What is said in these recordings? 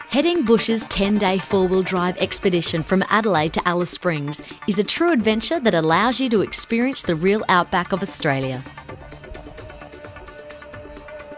Heading Bush's 10-day four-wheel drive expedition from Adelaide to Alice Springs is a true adventure that allows you to experience the real outback of Australia.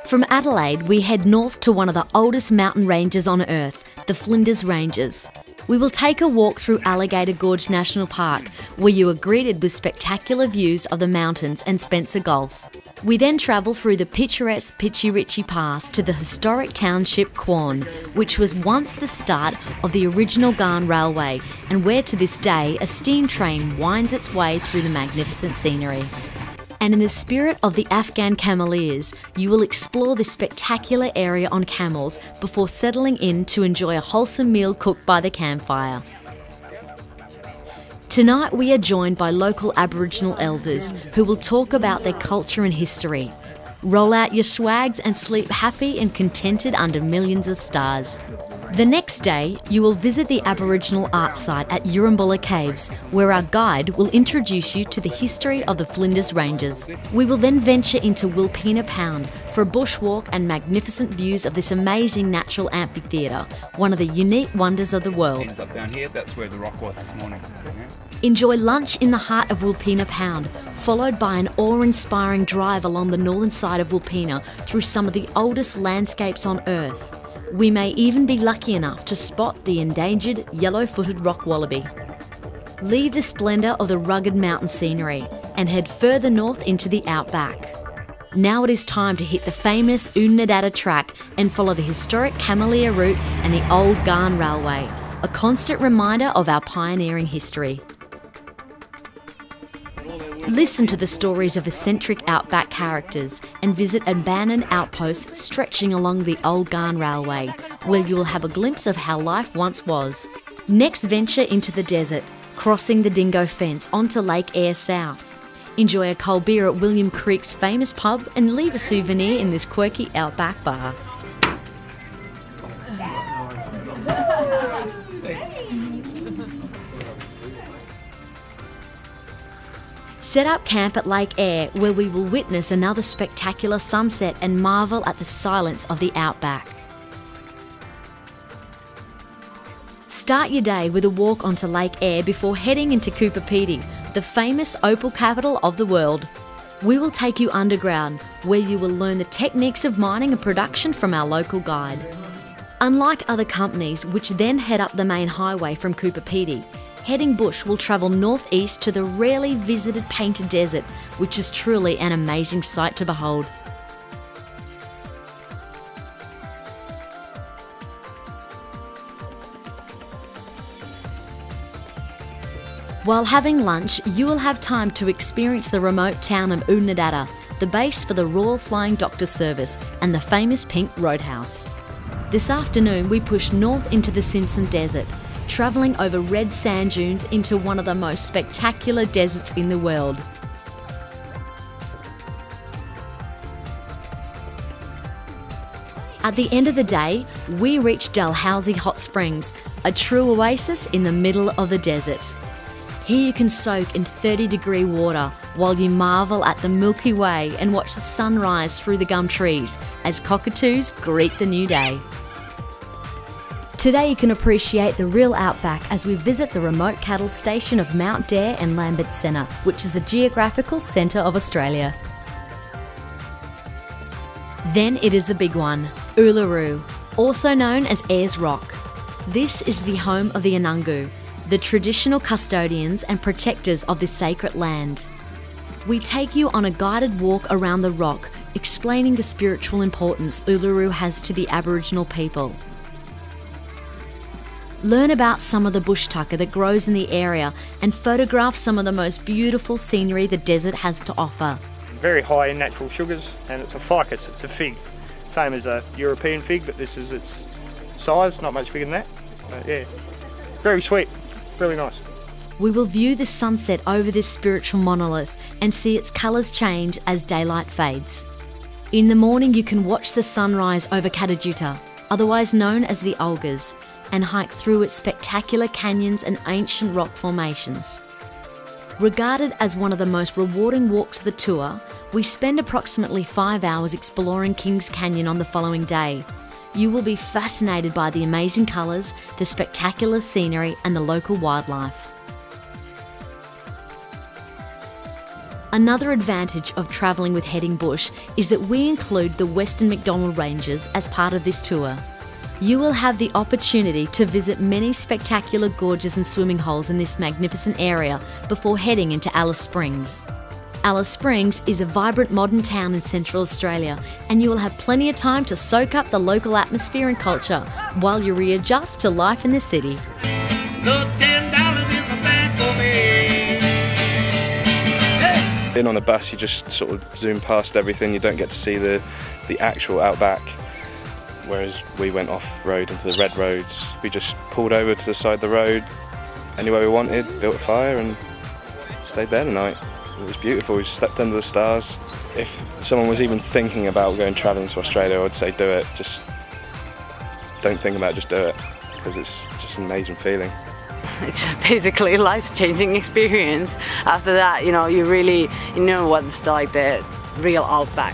From Adelaide, we head north to one of the oldest mountain ranges on Earth, the Flinders Ranges. We will take a walk through Alligator Gorge National Park, where you are greeted with spectacular views of the mountains and Spencer Gulf. We then travel through the picturesque Pitchy Ritchie Pass to the historic township Quorn, which was once the start of the original Garn Railway and where to this day a steam train winds its way through the magnificent scenery. And in the spirit of the Afghan cameleers, you will explore this spectacular area on camels before settling in to enjoy a wholesome meal cooked by the campfire. Tonight we are joined by local Aboriginal elders who will talk about their culture and history. Roll out your swags and sleep happy and contented under millions of stars. The next day, you will visit the Aboriginal art site at Yurrumbula Caves, where our guide will introduce you to the history of the Flinders Ranges. We will then venture into Wilpena Pound for a bushwalk and magnificent views of this amazing natural amphitheatre, one of the unique wonders of the world. Up down here, that's where the rock was this morning. Enjoy lunch in the heart of Wilpena Pound, followed by an awe-inspiring drive along the northern side of Wilpena through some of the oldest landscapes on Earth. We may even be lucky enough to spot the endangered yellow-footed rock wallaby. Leave the splendour of the rugged mountain scenery and head further north into the outback. Now it is time to hit the famous Oadnadatta track and follow the historic Cameleer route and the old Garn Railway, a constant reminder of our pioneering history. Listen to the stories of eccentric outback characters and visit abandoned outposts stretching along the old Garn Railway, where you will have a glimpse of how life once was. Next, venture into the desert, crossing the Dingo Fence onto Lake Eyre South. Enjoy a cold beer at William Creek's famous pub and leave a souvenir in this quirky outback bar. Set up camp at Lake Eyre, where we will witness another spectacular sunset and marvel at the silence of the outback. Start your day with a walk onto Lake Eyre before heading into Cooperative, the famous opal capital of the world. We will take you underground, where you will learn the techniques of mining and production from our local guide. Unlike other companies which then head up the main highway from Cooperative, Heading Bush will travel northeast to the rarely visited Painted Desert, which is truly an amazing sight to behold. While having lunch, you will have time to experience the remote town of Oadnadatta, the base for the Royal Flying Doctor Service and the famous Pink Roadhouse. This afternoon we push north into the Simpson Desert, travelling over red sand dunes into one of the most spectacular deserts in the world. At the end of the day, we reach Dalhousie Hot Springs, a true oasis in the middle of the desert. Here you can soak in 30-degree water while you marvel at the Milky Way and watch the sunrise through the gum trees as cockatoos greet the new day. Today you can appreciate the real outback as we visit the remote cattle station of Mount Dare and Lambert Centre, which is the geographical centre of Australia. Then it is the big one, Uluru, also known as Ayers Rock. This is the home of the Anangu, the traditional custodians and protectors of this sacred land. We take you on a guided walk around the rock, explaining the spiritual importance Uluru has to the Aboriginal people. Learn about some of the bush tucker that grows in the area and photograph some of the most beautiful scenery the desert has to offer. Very high in natural sugars, and it's a ficus, it's a fig. Same as a European fig, but this is its size, not much bigger than that. Yeah, very sweet, really nice. We will view the sunset over this spiritual monolith and see its colours change as daylight fades. In the morning you can watch the sunrise over Katajuta, otherwise known as the Olgas, and hike through its spectacular canyons and ancient rock formations. Regarded as one of the most rewarding walks of the tour, we spend approximately 5 hours exploring Kings Canyon on the following day. You will be fascinated by the amazing colours, the spectacular scenery and the local wildlife. Another advantage of travelling with Heading Bush is that we include the Western MacDonnell Ranges as part of this tour. You will have the opportunity to visit many spectacular gorges and swimming holes in this magnificent area before heading into Alice Springs. Alice Springs is a vibrant modern town in Central Australia, and you will have plenty of time to soak up the local atmosphere and culture while you readjust to life in the city. In on the bus, you just sort of zoom past everything. You don't get to see the actual outback. Whereas we went off-road into the red roads. We just pulled over to the side of the road, anywhere we wanted, built a fire and stayed there the night. It was beautiful. We slept under the stars. If someone was even thinking about going travelling to Australia, I would say do it. Just don't think about it, just do it, because it's just an amazing feeling. It's basically a life-changing experience. After that, you know, you know what it's like, the real outback.